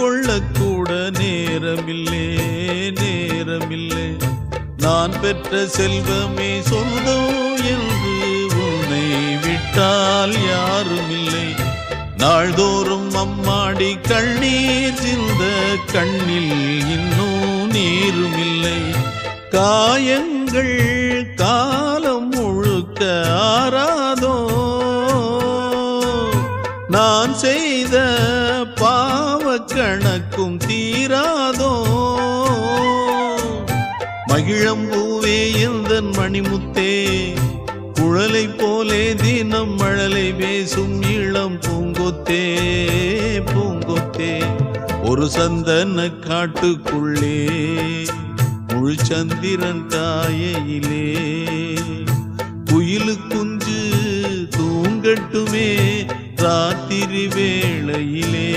கொள்ளக்கூட நேரமில்லே நேரமில்லை. நான் பெற்ற செல்வமே சொந்தம் என்று உன்னை விட்டால் யாருமில்லை. நாள்தோறும் அம்மாடி கண்ணீர் சிந்த கண்ணில் இன்னும் நீருமில்லை. காயங்கள் காலம் முழுக்க ஆறாதோ, நான் செய்த பாவ கணக்கும் தீராதோ. மகிழம்பூவே எந்தன் மணிமுத்தே, குழலை போலே தினம் மழலை பேசும் இளம் பூங்கொத்தே பூங்கொத்தே. ஒரு சந்தன காட்டுக்குள்ளே முழு சந்திரன் காயிலே, குயிலு குஞ்சு தூங்கட்டுமே ராத்திரி வேளையிலே.